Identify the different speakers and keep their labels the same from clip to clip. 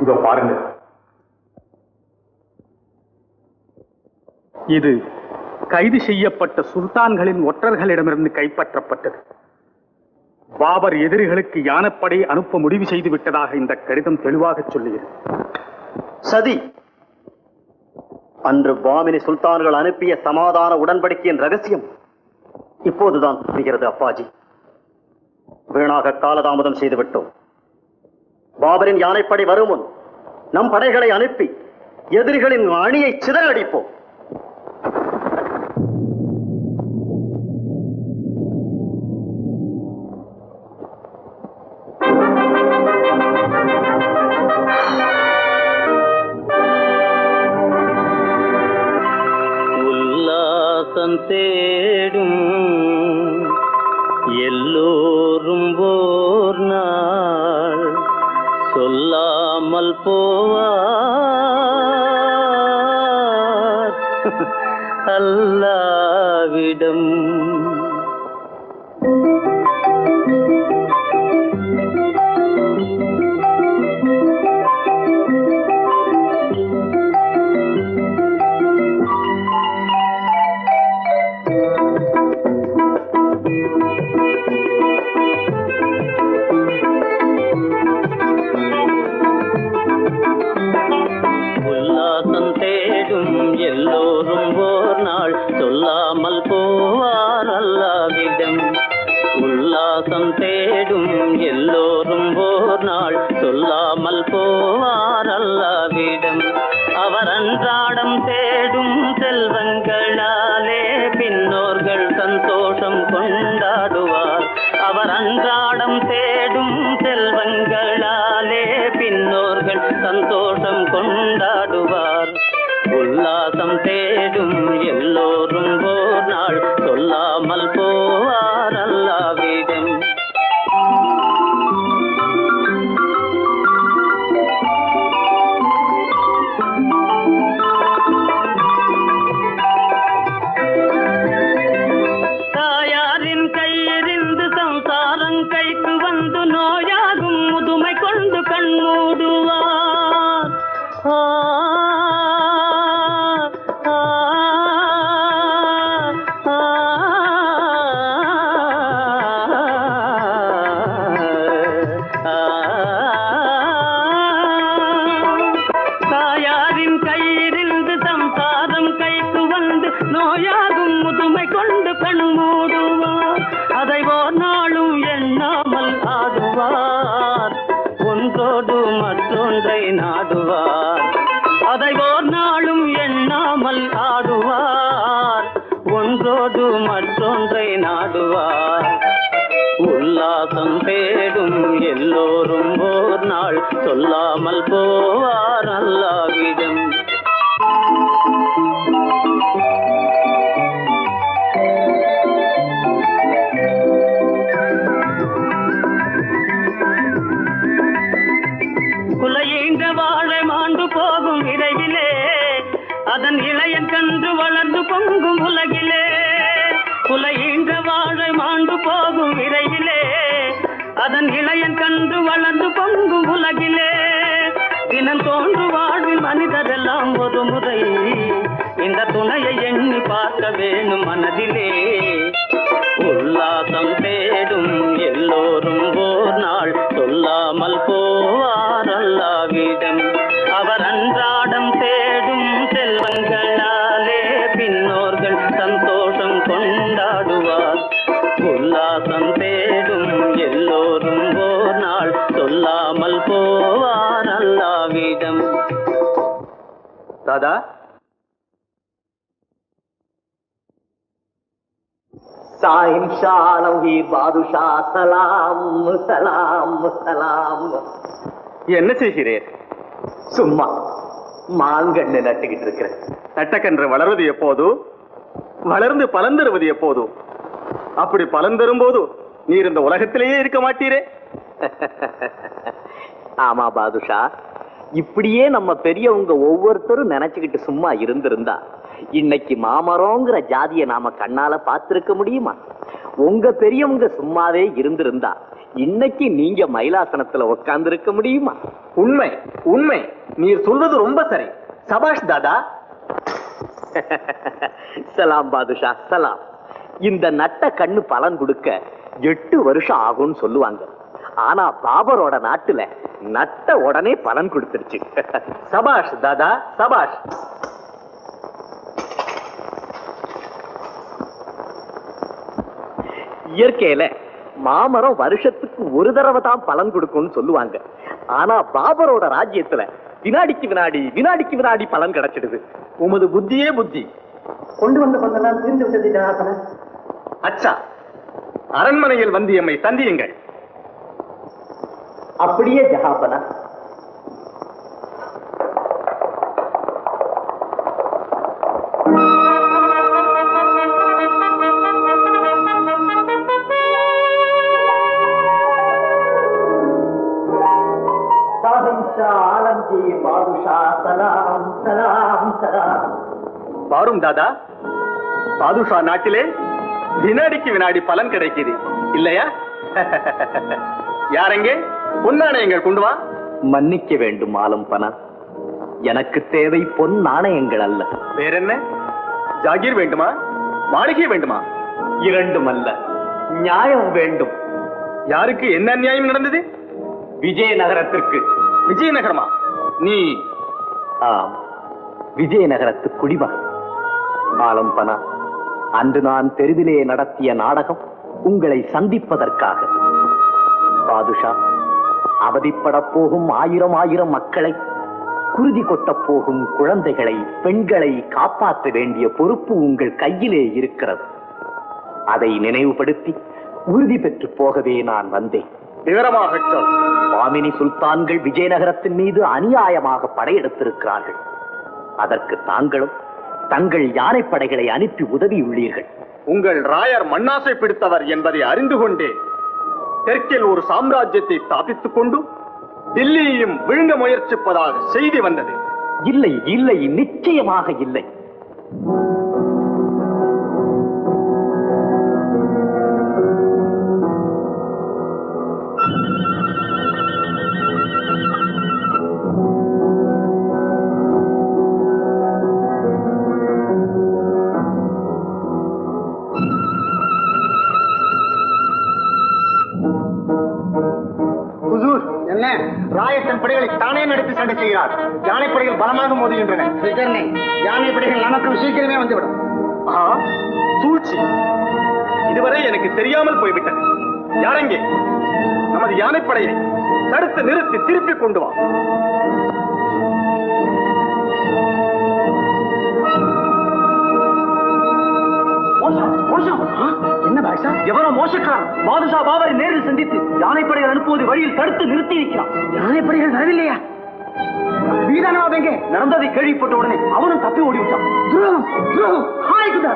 Speaker 1: இதோ பாருங்க, இது கைது செய்யப்பட்ட சுல்தான்களின் ஒற்றர்களிடமிருந்து கைப்பற்றப்பட்டது. பாபர் எதிரிகளுக்கு யானைப்படை அனுப்ப முடிவு செய்து விட்டதாக இந்த கடிதம் தெளிவாக சொல்லுகிறது.
Speaker 2: சதி. அன்று பாமினி சுல்தான்கள் அனுப்பிய சமாதான உடன்படிக்கையின் ரகசியம் இப்போதுதான் புரிகிறது அப்பாஜி. வீணாக காலதாமதம் செய்துவிட்டோம். பாபரின் யானைப்படை வரும் முன் நம் படைகளை அனுப்பி எதிரிகளின் அணியை சிதறடிப்போம். உல்லாசம் தேடும் எல்லோரும் ஓர் நாள் சொல்லாமல் போவார் அல்லாவிடம். எல்லோரும் ஓர் நாள் சொல்லாமல் போவார் அல்லாவிடம். உல்லாசம் தேடும் எல்லோரும் ஓர் நாள் சொல்லாமல் போவார் அல்லாவிடம். அவர் அன்றாடம் தேடும் செல்வங்களாலே பின்னோர்கள் சந்தோஷம் கொண்டாடுவார். அவர் அன்றாடம் தேடும் செல்வங்களாலே பின்னோர்கள் சந்தோஷம் கொண்டாடுவார். உல்லாசம் தேடும் எல்லோரும் ஓர் நாள் சொல்லாமல் போவார் அல்லாவிடம். தாயாரின் கையிருந்து சம்சாரம் கைக்கு வந்து நோயாகும் முதுமை கொண்டு கண்மூடுவார். தாயாரின் கையிலிருந்து சம்சாரம் கைக்கு வந்து நோயாகும் முதுமை கொண்டு கண் மூடுவார். அதை ஓர் நாளும் எண்ணாமல் ஆடுவார். ஒன்றோடு மற்றொன்றை நாடுவார். அதை ஓர் நாளும் எண்ணாமல் ஆடுவார். ஒன்றோடு மற்றொன்றை நாடுவார். உல்லாசம் தேடும் எல்லோரும் ஓர் நாள் சொல்லாமல் போவார் அல்லாவிடம். குலையீண்ட வாழை மாண்டு போகும் விரைவிலே அதன் இளையன் கன்று வளர்ந்து பொங்கும் உலகிலே. குலையீண்ட வாழை மாண்டு போகும் விரைவிலே அதன் இளையன் கன்று வளர்ந்து பொங்கும் உலகிலே. தினம் தோன்று வாழ்வில் மனிதரெல்லாம் ஒரு முறை இந்த துணையை எண்ணி பார்க்க வேணும் மனதிலே. உல்லாசம் தேடும் எல்லோரும் ஓர் நாள் சொல்லாமல் போவார் அல்லாவிடம். அவர் அன்றாடம் தேடும் செல்வங்களாலே பின்னோர்கள் சந்தோஷம் கொண்டாடுவார். உல்லாசம் தேடும் எல்லோரும் ஓர் நாள் சொல்லாமல் போவார் அல்லாவிடம். தாதா, சாயும் ஷாலி பாதுஷா சலாம் சலாம் சலாம். என்ன செய்கிறேன்? சும்மா மாங்கண்ணு நட்டுக்கிட்டு இருக்கிறேன்.
Speaker 1: நட்டக்கன்று வளர்வது எப்போது? வளர்ந்து பலந்தருவது எப்போது? அப்படி பலந்தரும் போது நீர் இந்த உலகத்திலேயே இருக்க மாட்டீரே.
Speaker 2: ஆமா பாதுஷா, இப்படியே நம்ம பெரியவங்க ஒவ்வொருத்தரும் நினைச்சுக்கிட்டு சும்மா இருந்திருந்தா இன்னைக்கு மாமரம்ங்கிற ஜாதியை நாம கண்ணால பார்த்திருக்க முடியுமா? உங்க பெரியவங்க சும்மாவே இருந்திருந்தா
Speaker 3: இன்னைக்கு நீங்க மயிலாசனத்துல உட்கார்ந்து இருக்க முடியுமா?
Speaker 2: உண்மை உண்மை, நீர் சொல்வது ரொம்ப சரி. சபாஷ் தாதா.
Speaker 3: சலாம் பாதுஷா சலாம். இந்த நட்ட கண்ணு பலன் கொடுக்க 8 வருஷம் ஆகும்னு சொல்லுவாங்க. ஆனா பாபரோட நாட்டுல நட்ட உடனே பலன் கொடுத்துருச்சு.
Speaker 2: சபாஷ் தாதா சபாஷ்.
Speaker 3: இயற்கையில மாமரம் வருஷத்துக்கு ஒரு தடவை தான் பலன் கொடுக்கும்னு சொல்லுவாங்க. ஆனா பாபரோட ராஜ்யத்துல வினாடிக்கு வினாடி பலன் கிடைச்சிடுது.
Speaker 2: உமது புத்தியே புத்தி.
Speaker 4: கொண்டு வந்த பந்தெல்லாம் தீர்ந்து விட்டது ஜனார்தன.
Speaker 2: அச்சா, அரண்மனையில் வந்து எம்மை சந்தியுங்கள்.
Speaker 4: அப்படியே ஜஹாபனா.
Speaker 2: பாரும் தாதா, பாதுஷா நாட்டிலே வினாடிக்கு வினாடி பலன் கிடைக்குது இல்லையா? யாரெங்கே பொன்னாணயங்கள் கொண்டு வா.
Speaker 3: மன்னிக்க வேண்டும் ஆலம் பனா, எனக்கு தேவை பொன் நாணயங்கள் அல்ல.
Speaker 2: வேறென்ன? ஜாகீர் வேண்டுமா, மாளிகை வேண்டுமா?
Speaker 3: இரண்டும் அல்ல, நியாயம் வேண்டும்.
Speaker 2: யாருக்கு என்ன அநியாயம் நடந்தது?
Speaker 3: விஜயநகரத்திற்கு.
Speaker 2: விஜயநகரமா? நீ?
Speaker 3: ஆம், விஜயநகரத்து குடிமகன். ஆலம் பனா, அன்று நான் தெருவிலே நடத்திய நாடகம் உங்களை சந்திப்பதற்காக. பாதுஷா, அவதிப்பட போகும் ஆயிரம் மக்களை, குருதி கொட்ட போகும் குழந்தைகளை, பெண்களை காப்பாற்ற வேண்டிய பொறுப்பு உங்கள் கையிலே இருக்கிறது. அதை நினைவுபடுத்தி உறுதி பெற்று போகவே நான் வந்தேன்.
Speaker 2: விவரமாக சொல்.
Speaker 3: பாமினி சுல்தான்கள் விஜயநகரத்தின் மீது அநியாயமாக படையெடுத்திருக்கிறார்கள். அதற்கு தாங்களும் தங்கள் யானைப்படைகளை அனுப்பி உதவியுள்ளீர்கள்.
Speaker 2: உங்கள் ராயர் மண்ணாசை பிடித்தவர் என்பதை அறிந்து கொண்டே தெற்கில் ஒரு சாம்ராஜ்யத்தை ஸ்தாபித்துக் கொண்டு தில்லியையும் விழுங்க முயற்சிப்பதாக செய்தி வந்தது.
Speaker 3: இல்லை இல்லை, நிச்சயமாக இல்லை.
Speaker 2: ராயத்தன் படைகளை தானே நடத்தி சண்டை செய்கிறார். யானைப்படைகள் பலமாக மோதுகின்றன.
Speaker 4: யானைப்படைகள் நமக்கு சீக்கிரமே வந்துவிடும்.
Speaker 2: சூழ்ச்சி இதுவரை எனக்கு தெரியாமல் போய்விட்டது. யாரெங்கே? நமது யானைப்படையை தடுத்து நிறுத்தி திருப்பி கொண்டு வா.
Speaker 4: என்ன பாஷா?
Speaker 2: எவரோ மோசக்காரன் பாதுஷா பாபரை நேரில் சந்தித்து யானைப்படைகள் அனுப்புவது வழியில் தடுத்து நிறுத்தி இருக்கிறான்.
Speaker 4: யானைப்படைகள் வரவில்லையா? வீரனாவ எங்கே?
Speaker 2: நடந்ததை கேள்விப்பட்ட உடனே அவனும் தப்பி ஓடிவிட்டான்.
Speaker 4: துரோகம் துரோகம். ஹாய் குதா.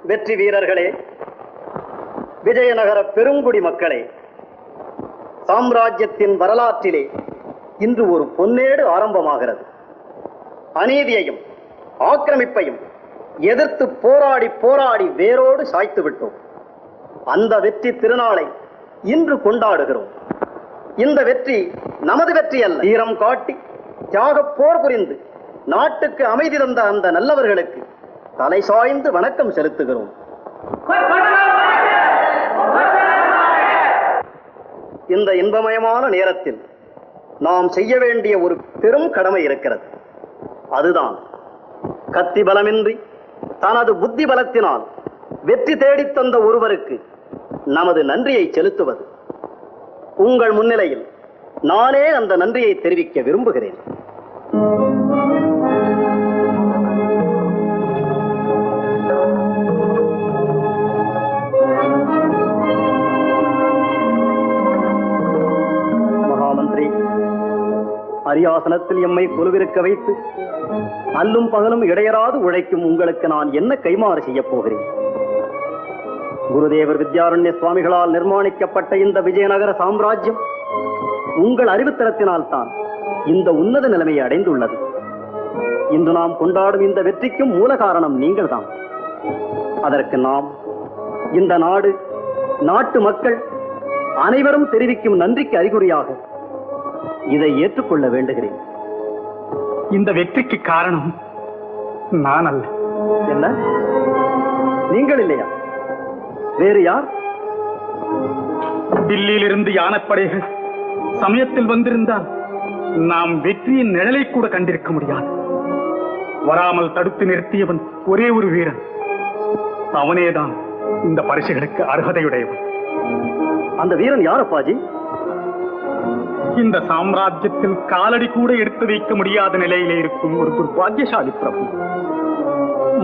Speaker 2: வெற்றி வீரர்களே, விஜயநகர பெருங்குடி மக்களே, சாம்ராஜ்யத்தின் வரலாற்றிலே இன்று ஒரு பொன்னேடு ஆரம்பமாகிறது. அநீதியையும் ஆக்கிரமிப்பையும் எதிர்த்து போராடி போராடி வேரோடு சாய்த்து விட்டோம். அந்த வெற்றி திருநாளை இன்று கொண்டாடுகிறோம். இந்த வெற்றி நமது வெற்றி அல்ல. தீரம் காட்டி தியாக போர் புரிந்து நாட்டுக்கு அமைதி தந்த அந்த நல்லவர்களுக்கு தலை சாய்ந்து வணக்கம் செலுத்துகிறோம். இந்த இன்பமயமான நேரத்தில் நாம் செய்ய வேண்டிய ஒரு பெரும் கடமை இருக்கிறது. அதுதான் கத்தி பலமின்றி தனது புத்தி பலத்தினால் வெற்றி தேடித் தந்த ஒருவருக்கு நமது நன்றியை செலுத்துவது. உங்கள் முன்னிலையில் நானே அந்த நன்றியை தெரிவிக்க விரும்புகிறேன். மகாமந்திரி, அரியாசனத்தில் எம்மை கொலுவிருக்க வைத்து அல்லும் பகலும் இடையராது உழைக்கும் உங்களுக்கு நான் என்ன கைமாறு செய்யப் போகிறேன்? குருதேவர் வித்யாரண்ய சுவாமிகளால் நிர்மாணிக்கப்பட்ட இந்த விஜயநகர சாம்ராஜ்யம் உங்கள் அறிவுத்தரத்தினால் தான் இந்த உன்னத நிலைமையை அடைந்துள்ளது. இன்று நாம் கொண்டாடும் இந்த வெற்றிக்கும் மூல காரணம் நீங்கள் தான். அதற்கு நாம், இந்த நாடு, நாட்டு மக்கள் அனைவரும் தெரிவிக்கும் நன்றிக்கு அறிகுறியாக இதை ஏற்றுக்கொள்ள வேண்டுகிறேன்.
Speaker 1: இந்த வெற்றிக்கு காரணம் நான் அல்ல.
Speaker 2: என்ன, நீங்கள் இல்லையா? வேறு யார்?
Speaker 1: டில்லியிலிருந்து யானைப்படைகள் சமயத்தில் வந்திருந்தால் நாம் வெற்றியின் நிழலை கூட கண்டிருக்க முடியாது. வராமல் தடுத்து நிறுத்தியவன் ஒரே ஒரு வீரன். அவனேதான் இந்த பரிசுகளுக்கு அர்ஹதையுடையவன்.
Speaker 2: அந்த வீரன் யார் அப்பாஜி?
Speaker 1: இந்த சாம்ராஜ்யத்தில் காலடி கூட எடுத்து வைக்க முடியாத நிலையிலே இருக்கும் ஒரு துர்பாகியசாலி பிரபு.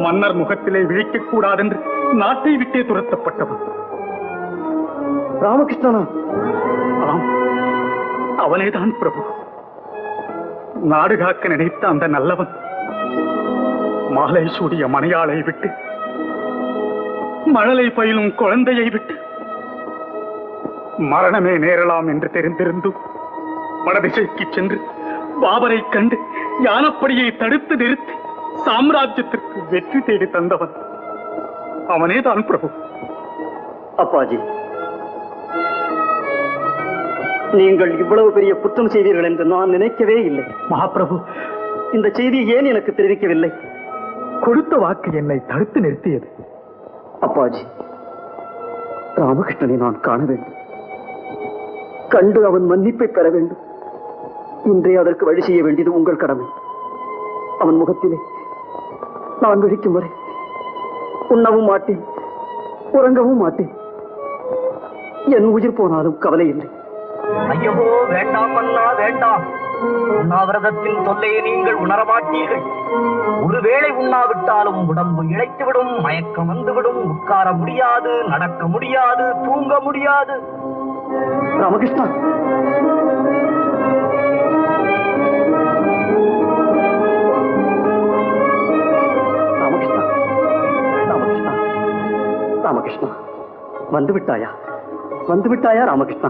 Speaker 1: மன்னர் முகத்திலே விழிக்க கூடாதென்று நாட்டை விட்டே துரத்தப்பட்டவன்.
Speaker 2: ராமகிருஷ்ணனா?
Speaker 1: ஆம், அவனேதான் பிரபு. நாடு காக்க நினைத்த அந்த நல்லவன் மாலை சூடிய மனையாளை விட்டு, மழலை பயிலும் குழந்தையை விட்டு மரணமே நேரலாம் என்று தெரிந்திருந்தும் வடதிசைக்கு சென்று பாபரை கண்டு யானப்படியை தடுத்து நிறுத்தி சாம்ராஜ்யத்திற்கு வெற்றி தேடி தந்தவன் அவனேதான் பிரபு.
Speaker 2: அப்பாஜி, நீங்கள் இவ்வளவு பெரிய குற்றம் செய்வீர்கள் என்று நான் நினைக்கவே இல்லை.
Speaker 1: மகாபிரபு,
Speaker 2: இந்த செய்தியை ஏன் எனக்கு தெரிவிக்கவில்லை?
Speaker 1: கொடுத்த வாக்கு என்னை தடுத்து நிறுத்தியது.
Speaker 2: அப்பாஜி, ராமகிருஷ்ணனை நான் காண வேண்டும், கண்டு அவன் மன்னிப்பை பெற வேண்டும். இன்றே அதற்கு வழி செய்ய வேண்டியது உங்கள் கடமை. அவன் முகத்திலே நான் விழிக்கும் வரை உண்ணவும் மாட்டேன், உறங்கவும் மாட்டேன். என் உயிர் போனாலும் கவலை இல்லை.
Speaker 5: ஐயோ, வேண்டாம் அண்ணா, வேண்டாம். உண்ணாவிரதத்தின் தொல்லையை நீங்கள் உணரமாட்டீர்கள். ஒருவேளை உண்ணாவிட்டாலும் உடம்பு இழைத்துவிடும், மயக்கம் வந்துவிடும், உட்கார முடியாது, நடக்க முடியாது, தூங்க முடியாது.
Speaker 2: ராமகிருஷ்ணா, ராமகிருஷ்ணா, ராமகிருஷ்ணா, ராமகிருஷ்ணா, வந்துவிட்டாயா? வந்துவிட்டாயா ராமகிருஷ்ணா?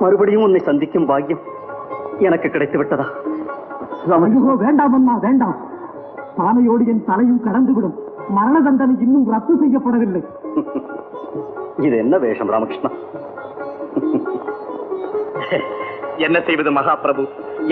Speaker 2: மறுபடியும் உன்னை சந்திக்கும் பாக்கியம் எனக்கு கிடைத்து விட்டதா?
Speaker 4: ஐயோ, வேண்டாம் அண்ணா, வேண்டாம். பானையோடு என் தலையும் கடந்துவிடும். மரண தண்டனை இன்னும் ரத்து செய்யப்படவில்லை.
Speaker 2: இது என்ன வேஷம் ராமகிருஷ்ணா?
Speaker 3: என்ன செய்வது மகாபிரபு?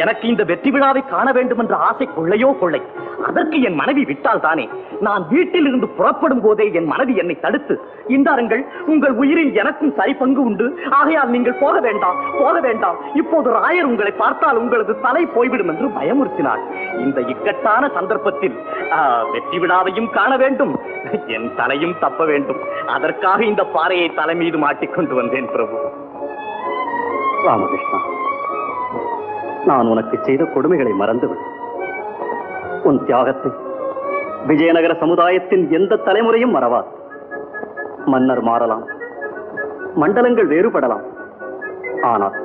Speaker 3: எனக்கு இந்த வெற்றி விழாவை காண வேண்டும் என்ற ஆசை கொள்ளையோ கொள்ளை. அதற்கு என் மனைவி விட்டால் தானே. நான் வீட்டில் இருந்து புறப்படும் போதே என் மனைவி என்னை தடுத்து, இந்தாருங்கள், உங்கள் உயிரில் எனக்கும் சரி பங்கு உண்டு, ஆகையால் நீங்கள் போக வேண்டாம், போக வேண்டாம், இப்போது ராயர் உங்களை பார்த்தால் உங்களது தலை போய்விடும் என்று பயமுறுத்தினாள். இந்த இக்கட்டான சந்தர்ப்பத்தில் வெற்றி விழாவையும் காண வேண்டும், என் தலையும் தப்ப வேண்டும். அதற்காக இந்த பாறையை தலை மீது மாட்டிக்கொண்டு வந்தேன் பிரபு.
Speaker 2: ராமகிருஷ்ணா, நான் உனக்கு செய்த கொடுமைகளை மறந்துவிடு. உன் தியாகத்தை விஜயநகர சமுதாயத்தின் எந்த தலைமுறையும் மறவாது. மன்னர் மாறலாம், மண்டலங்கள் வேறுபடலாம், ஆனால்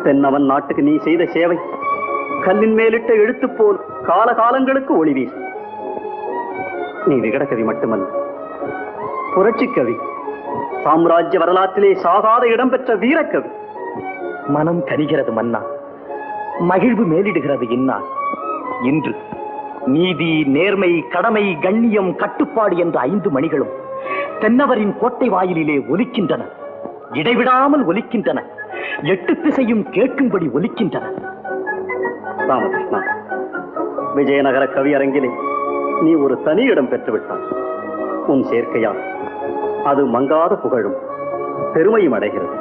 Speaker 2: தென்னவன் நாட்டுக்கு நீ செய்த சேவை கல்லின் மேலிட்ட எழுத்து போல் காலகாலங்களுக்கு ஒளி வீசு. நீ விகடகவி மட்டுமல்ல, புரட்சி கவி, சாம்ராஜ்ய வரலாற்றிலே சாகாத இடம்பெற்ற வீரக்கவி.
Speaker 3: மனம் கரிகிறது மன்னா, மகிழ்வு மேலிடுகிறது இந்நாள். இன்று நீதி, நேர்மை, கடமை, கண்ணியம், கட்டுப்பாடு என்ற 5 மணிகளும் தென்னவரின் கோட்டை வாயிலிலே ஒலிக்கின்றன. இடைவிடாமல் ஒலிக்கின்றன. 8 திசையும் கேட்கும்படி ஒலிக்கின்றன.
Speaker 2: ராமகிருஷ்ணா, விஜயநகர கவியரங்கிலே நீ ஒரு தனி இடம் பெற்றுவிட்டாய். உன் சேர்க்கையால் அது மங்காத புகழும் பெருமையும் அடைகிறது.